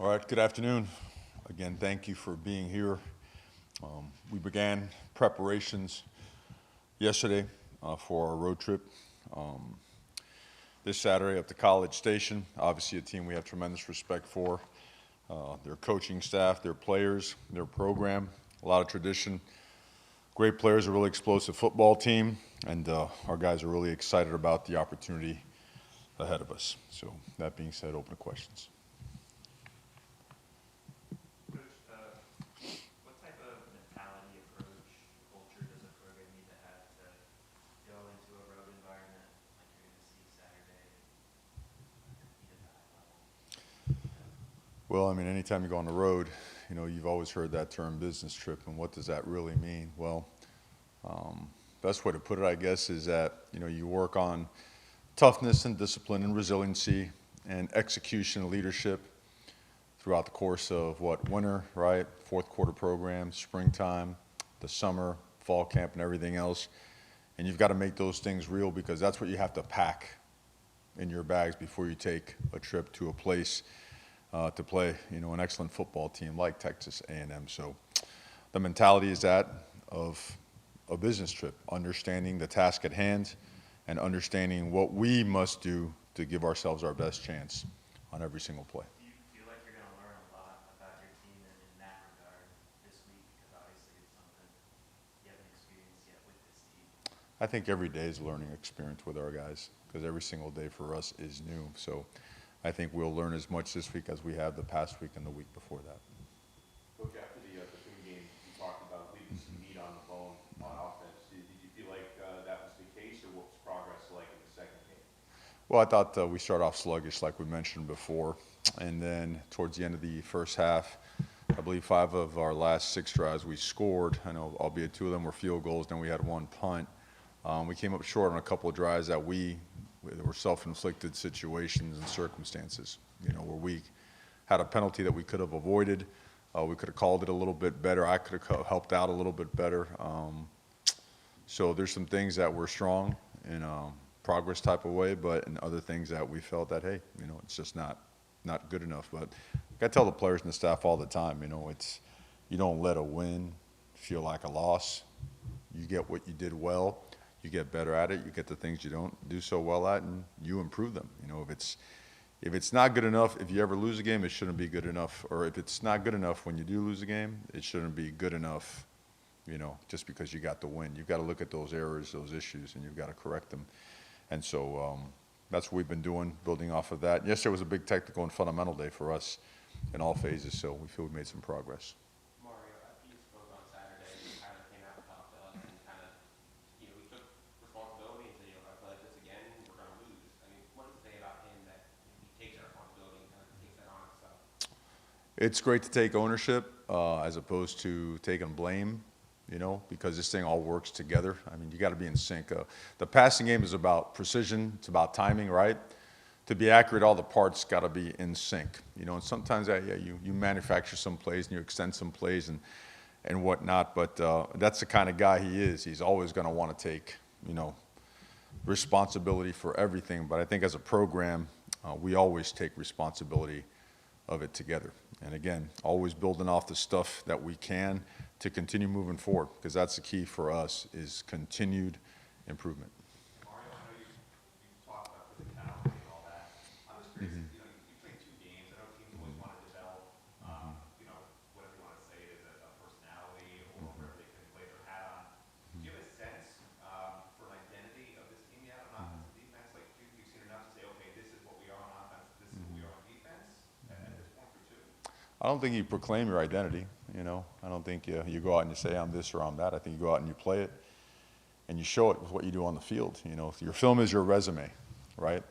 All right, good afternoon. Again, thank you for being here. We began preparations yesterday for our road trip this Saturday up to College Station. Obviously, a team we have tremendous respect for. Their coaching staff, their players, their program, a lot of tradition. Great players, a really explosive football team, and our guys are really excited about the opportunity ahead of us. So, that being said, open to questions. What type of mentality, approach, culture does a program need to have to go into a road environment like you're going to see Saturday and compete at that level? Well, I mean, anytime you go on the road, you've always heard that term business trip, and what does that really mean? Well, best way to put it, I guess, is that, you work on toughness and discipline and resiliency and execution and leadership throughout the course of winter, right? Fourth quarter program, springtime, the summer, fall camp, and everything else. And you've got to make those things real because that's what you have to pack in your bags before you take a trip to a place to play, an excellent football team like Texas A&M. So the mentality is that of a business trip, understanding the task at hand and understanding what we must do to give ourselves our best chance on every single play. Do you feel like you're going to learn a lot about your team in that regard this week? Because obviously it's something you haven't experienced yet with this team. I think every day is a learning experience with our guys because every single day for us is new. So I think we'll learn as much this week as we have the past week and the week before that. Coach, after the Bethune game, you talked about leaving some meat on the bone on offense. Did you feel like that was the case, or what was progress like in the second game? Well, I thought we started off sluggish, like we mentioned before, and then towards the end of the first half, I believe 5 of our last 6 drives we scored. I know, albeit 2 of them were field goals, then we had 1 punt. We came up short on a couple of drives that were self-inflicted situations and circumstances, where we had a penalty that we could have avoided. We could have called it a little bit better. I could have helped out a little bit better. So there's some things that were strong in a progress type of way, but in other things that we felt that, hey, it's just not good enough. But I tell the players and the staff all the time, it's you don't let a win feel like a loss. You get what you did well. You get better at it. You get the things you don't do so well at, and you improve them. If it's not good enough, if you ever lose a game, it shouldn't be good enough. Or if it's not good enough when you do lose a game, it shouldn't be good enough, just because you got the win. You've got to look at those errors, those issues, and you've got to correct them. And so that's what we've been doing, building off of that. Yesterday was a big technical and fundamental day for us in all phases, so we feel we made some progress. Mario, after you spoke on Saturday, you kind of came out and talked to us and kind of, we took responsibility and said, if I play like this again, we're going to lose. I mean, what does it say about him that he takes that responsibility and kind of takes that on himself? It's great to take ownership as opposed to taking blame, because this thing all works together. I mean, you got to be in sync. The passing game is about precision. It's about timing, right? To be accurate, all the parts got to be in sync. And sometimes you manufacture some plays and you extend some plays and whatnot, but that's the kind of guy he is. He's always going to want to take, responsibility for everything. But I think as a program, we always take responsibility of it together. And again, always building off the stuff that we can to continue moving forward, because that's the key for us is continued improvement. Mario, I know you talked about physicality and all that. I'm just curious, you played 2 games. I know teams always want to develop, whatever you want to say is a personality or whatever they can lay their hat on. Do you have a sense for an identity of this team yet on offense and defense? Like, you've seen enough to say, okay, this is what we are on offense, this is what we are on defense at this point for 2? I don't think you proclaim your identity, I don't think you go out and you say I'm this or I'm that. I think you go out and you play it and you show it with what you do on the field. Your film is your resume, right?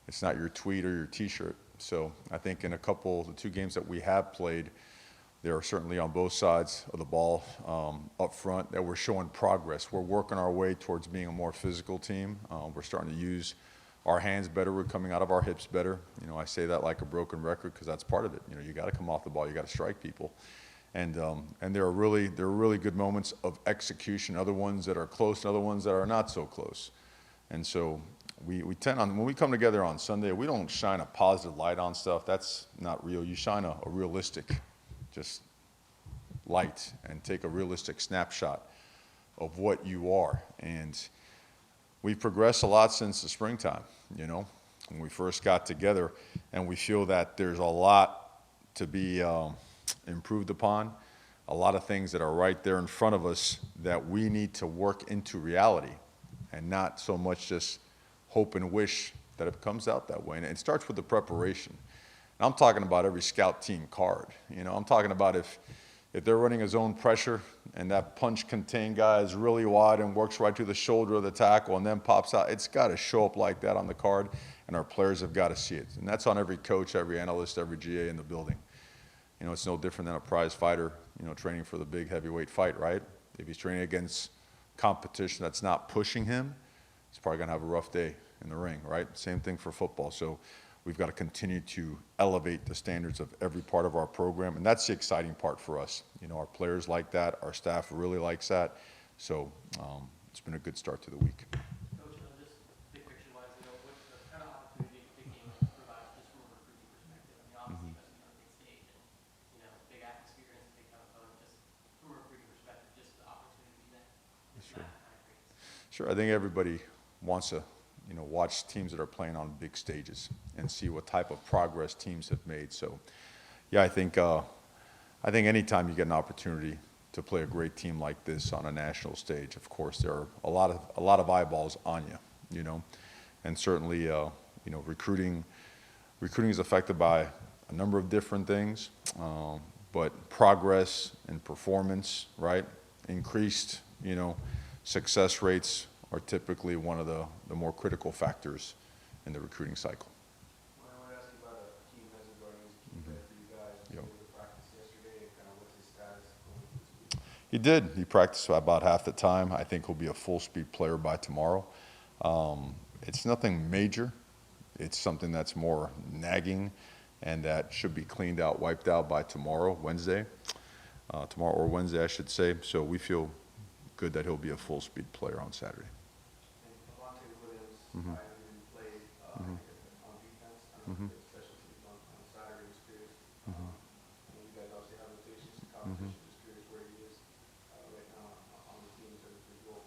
It's not your tweet or your T-shirt. So I think in the 2 games that we have played, there are certainly on both sides of the ball up front that we're showing progress. We're working our way towards being a more physical team. We're starting to use our hands better. We're coming out of our hips better. I say that like a broken record because that's part of it. You got to come off the ball. You got to strike people. And there are really good moments of execution. Other ones that are close, and other ones that are not so close. And so we tend on, when we come together on Sunday, we don't shine a positive light on stuff. That's not real. You shine a realistic, just light and take a realistic snapshot of what you are. And we've progressed a lot since the springtime, you know, when we first got together, and we feel that there's a lot to be improved upon, a lot of things that are right there in front of us that we need to work into reality and not so much just hope and wish that it comes out that way. And it starts with the preparation. And I'm talking about every scout team card. You know, I'm talking about if they're running a zone pressure and that punch contained guy is really wide and works right to the shoulder of the tackle and then pops out, it's got to show up like that on the card, and our players have got to see it. And that's on every coach, every analyst, every GA in the building. You know, it's no different than a prize fighter, you know, training for the big heavyweight fight, right? If he's training against competition that's not pushing him, he's probably going to have a rough day in the ring, right? Same thing for football. So we've got to continue to elevate the standards of every part of our program, and that's the exciting part for us. You know, our players like that, our staff really likes that. So it's been a good start to the week. Coach, just big picture-wise, you know, what kind of opportunity big game provides just from a recruiting perspective? I mean, obviously, you guys are on a big stage and, you know, big atmosphere and big kind of fun. Just from a recruiting perspective, just the opportunity that Sure. that kind of creates. Sure, I think everybody wants to, you know, watch teams that are playing on big stages and see what type of progress teams have made. So, yeah, I think anytime you get an opportunity to play a great team like this on a national stage, of course, there are a lot of eyeballs on you, you know, and certainly, you know, recruiting is affected by a number of different things, but progress and performance, right, increased, you know, success rates are typically one of the more critical factors in the recruiting cycle. Well, I want to ask you about a key message regarding his key player for you guys. He Yep. was able to practice yesterday, and kind of what's his status going into this week? He did. He practiced about half the time. I think he'll be a full-speed player by tomorrow. It's nothing major. It's something that's more nagging, and that should be cleaned out, wiped out by tomorrow, Wednesday. Tomorrow or Wednesday, I should say. So we feel good that he'll be a full-speed player on Saturday. And Avante Williams, Mhm. I didn't play Mhm. on defense. I don't know Mhm. if they have special teams on Saturday. Just curious. Mhm. I know you guys obviously have rotations, Mhm. competition. Just curious where he is right now on the team in terms of his role.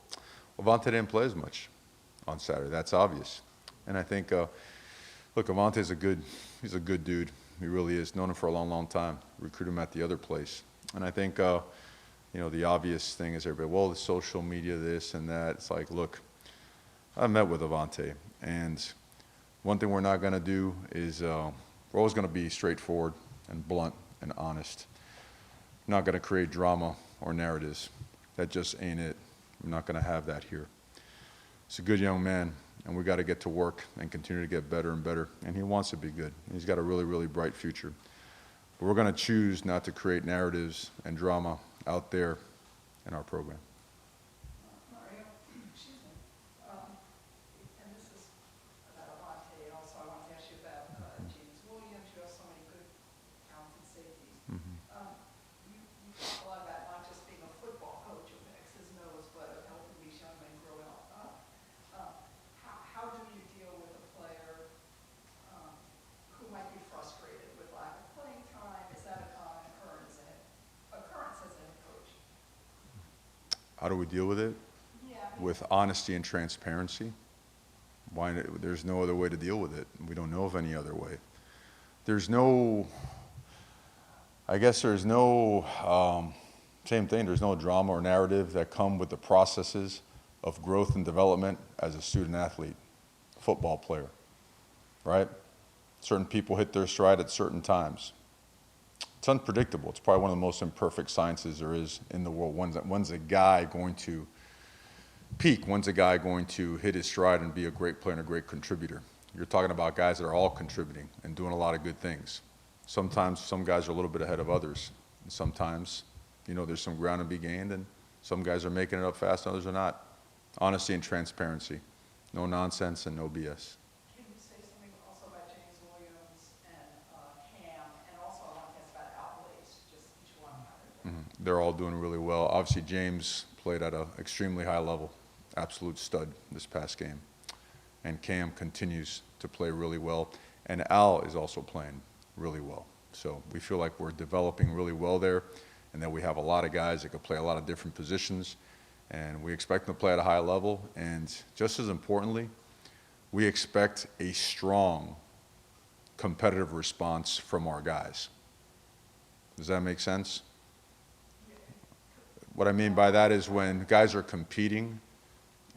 Avante didn't play as much on Saturday. That's obvious. And I think, look, Avante's he's a good dude. He really is. Known him for a long, long time. Recruited him at the other place. And I think, you know, the obvious thing is everybody, well, the social media, this and that. It's like, look, I met with Avante, and one thing we're not going to do is we're always going to be straightforward and blunt and honest. We're not going to create drama or narratives. That just ain't it. We're not going to have that here. He's a good young man, and we got to get to work and continue to get better and better. And he wants to be good. He's got a really, really bright future. But we're going to choose not to create narratives and drama out there in our program. Mario, excuse me, and this is about Avante, and also I want to ask you about James Williams. You have so many good, talented safeties. You talk a lot about not just being a football coach of X's and O's, but of helping these young men grow up. How do you deal with a player who might be frustrated with lack of playing time? Is that a common occurrence as a head coach? How do we deal with it? Yeah. With honesty and transparency. There's no other way to deal with it. We don't know of any other way. Same thing, there's no drama or narrative that come with the processes of growth and development as a student athlete, football player, right? Certain people hit their stride at certain times. It's unpredictable. It's probably one of the most imperfect sciences there is in the world. When's a guy going to peak? When's a guy going to hit his stride and be a great player and a great contributor? You're talking about guys that are all contributing and doing a lot of good things. Sometimes some guys are a little bit ahead of others. And sometimes, you know, there's some ground to be gained, and some guys are making it up fast, and others are not. Honesty and transparency. No nonsense and no BS. Can you say something also about James Williams and Cam, and also I want to ask about outlays, just each one how they're doing? They're all doing really well. Obviously, James played at an extremely high level, absolute stud this past game. and Cam continues to play really well, and Al is also playing really well. So we feel like we're developing really well there, and that we have a lot of guys that can play a lot of different positions, and we expect them to play at a high level. And just as importantly, we expect a strong competitive response from our guys. Does that make sense? What I mean by that is when guys are competing,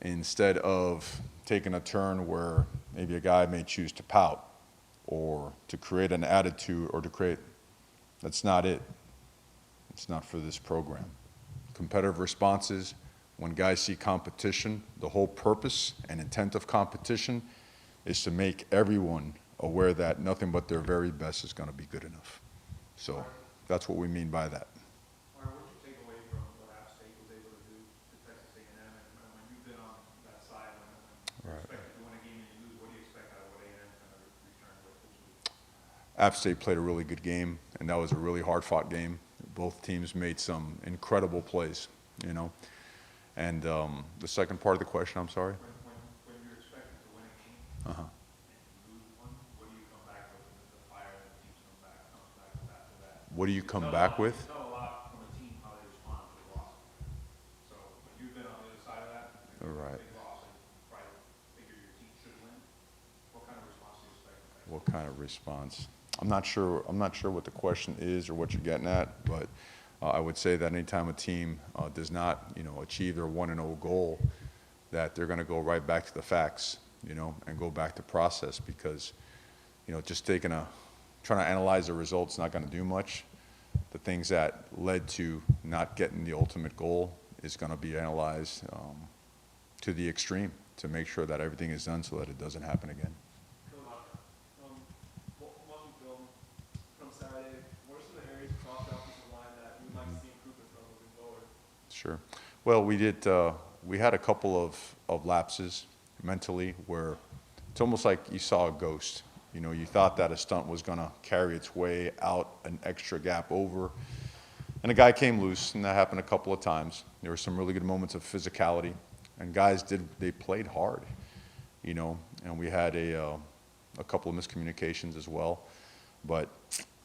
instead of taking a turn where maybe a guy may choose to pout or to create an attitude or to create, that's not it. It's not for this program. Competitive responses, when guys see competition, the whole purpose and intent of competition is to make everyone aware that nothing but their very best is going to be good enough. So that's what we mean by that. Mario, what did you take away from what App State was able to do to Texas A&M? And when you've been on that side, when you're expected to win a game and you lose, what do you expect out of what A&M is going to return with this week? App State played a really good game, and that was a really hard-fought game. Both teams made some incredible plays, you know. And the second part of the question, I'm sorry? When you're expected to win a game Uh-huh. and you lose one, what do you come back with the fire and the team comes back after that? What do you come back with? You tell a lot from a team how they respond to a loss. So when you've been on the other side of that, and you Right. big loss and you probably figure your team should win, what kind of response do you expect? What kind of response? I'm not sure what the question is or what you're getting at, but I would say that anytime a team does not, achieve their 1-0 goal, that they're going to go right back to the facts, and go back to process, because, just trying to analyze the results is not going to do much. The things that led to not getting the ultimate goal is going to be analyzed to the extreme to make sure that everything is done so that it doesn't happen again. Watching film from Saturday, what are some of the areas across the offensive line that we might see improvement from moving forward? Sure. Well, we had a couple of lapses mentally where it's almost like you saw a ghost. You thought that a stunt was going to carry its way out an extra gap over, and a guy came loose, and that happened a couple of times. There were some really good moments of physicality, and guys they played hard, and we had a couple of miscommunications as well. But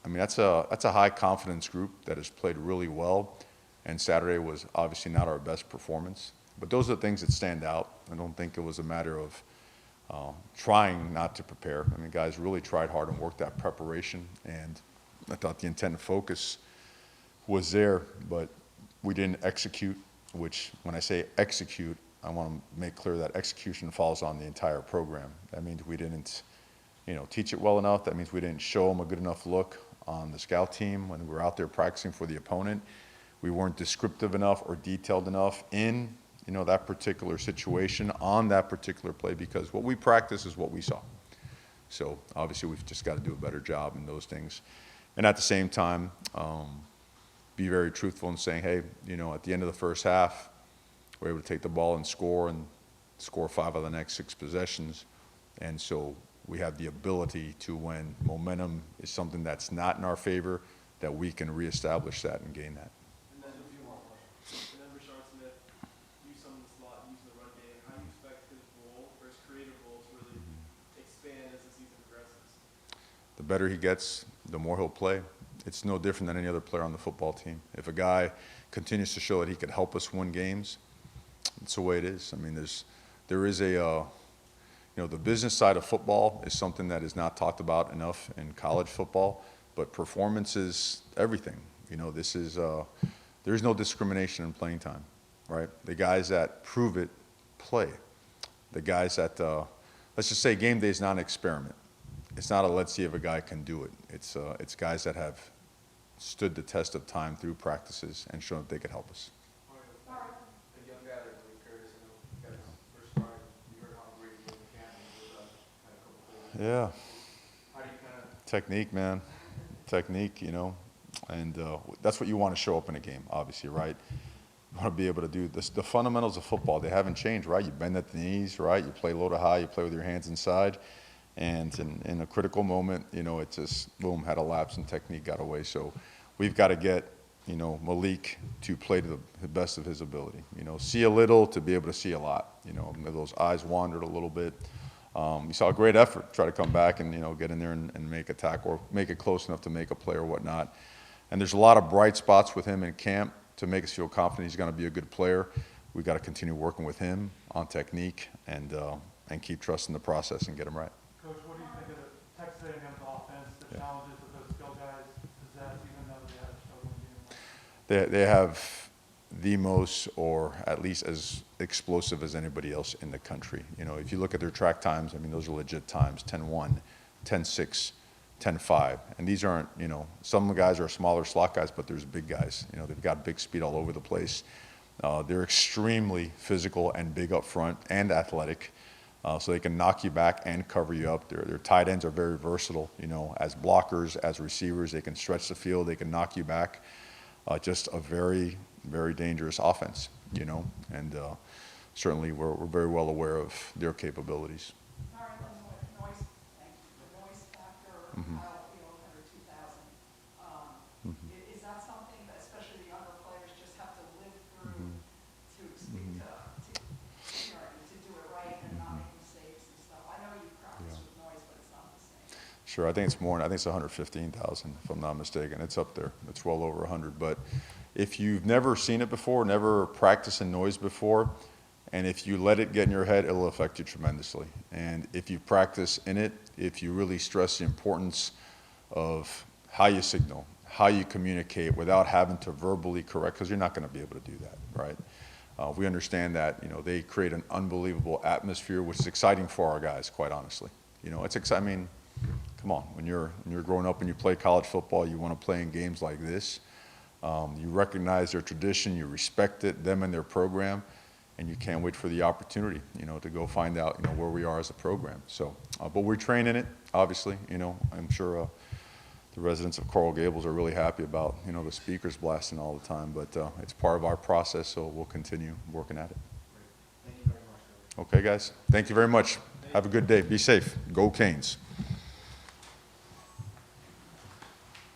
I mean, that's a high confidence group that has played really well, and Saturday was obviously not our best performance. But those are the things that stand out. I don't think it was a matter of trying not to prepare. I mean, guys really tried hard and worked that preparation, and I thought the intent and focus was there, but we didn't execute, which when I say execute, I want to make clear that execution falls on the entire program. That means we didn't, teach it well enough. That means we didn't show them a good enough look on the scout team when we were out there practicing for the opponent. We weren't descriptive enough or detailed enough in that particular situation on that particular play, because what we practice is what we saw. So obviously we've just got to do a better job in those things. And at the same time, be very truthful in saying, hey, at the end of the first half, we're able to take the ball and score 5 of the next 6 possessions. And so we have the ability to, when momentum is something that's not in our favor, that we can reestablish that and gain that. And then a few more questions. And then Rashard Smith, use some of the slot, use the run game. How do you expect his role or his creative role to really expand as the season progresses? The better he gets, the more he'll play. It's no different than any other player on the football team. If a guy continues to show that he could help us win games, it's the way it is. I mean, there is the business side of football is something that is not talked about enough in college football, but performance is everything. There's no discrimination in playing time, right? The guys that prove it play. The guys that, let's just say game day is not an experiment. It's not a let's see if a guy can do it. It's guys that have stood the test of time through practices and shown that they could help us. A young guy that really curious, you guys first started, you heard how great he was in camp, and he was had a couple plays. Yeah. How do you kind of Technique, man. Technique, and that's what you want to show up in a game, obviously, right? You want to be able to do this. The fundamentals of football, they haven't changed, right? You bend at the knees, right? You play low to high, you play with your hands inside. And in a critical moment, it just, boom, had a lapse in technique, got away. So we've got to get, Malik to play to the best of his ability. See a little to be able to see a lot. Those eyes wandered a little bit. You saw a great effort, try to come back and, get in there and make a tackle or make it close enough to make a play or whatnot. And there's a lot of bright spots with him in camp to make us feel confident he's going to be a good player. We've got to continue working with him on technique and keep trusting the process and get him right. Coach, what do you think of the Texas A&M's offense, the challenges that those skill guys possess, even though they have struggling game? They have the most, or at least as explosive as anybody else in the country. If you look at their track times, I mean, those are legit times, 10-1, 10-6, 10-5. And these aren't, some guys are smaller slot guys, but there's big guys. They've got big speed all over the place. They're extremely physical and big up front and athletic. So they can knock you back and cover you up. Their tight ends are very versatile, as blockers, as receivers. They can stretch the field, they can knock you back. Just a very, very dangerous offense, and certainly we're very well aware of their capabilities. Mario, the noise, thank you, the noise factor, Kyle Field, 102,000. Is that something that especially the younger players just have to live through to do it right and not make mistakes and stuff? I know you practice with noise, but it's not the same. Sure, I think it's more. I think it's 115,000, if I'm not mistaken. It's up there. It's well over 100. But if you've never seen it before, never practiced in noise before, and if you let it get in your head, it'll affect you tremendously. And if you practice in it, if you really stress the importance of how you signal, how you communicate without having to verbally correct, because you're not going to be able to do that, right? We understand that, they create an unbelievable atmosphere, which is exciting for our guys, quite honestly. It's exciting. I mean, come on, when you're growing up and you play college football, you want to play in games like this. You recognize their tradition, you respect it, them and their program, and you can't wait for the opportunity, to go find out, where we are as a program. So, but we're trained in it, obviously. I'm sure the residents of Coral Gables are really happy about, the speakers blasting all the time. But it's part of our process, so we'll continue working at it. Thank you very much, Coach. Okay, guys. Thank you very much. Have a good day. Be safe. Go Canes.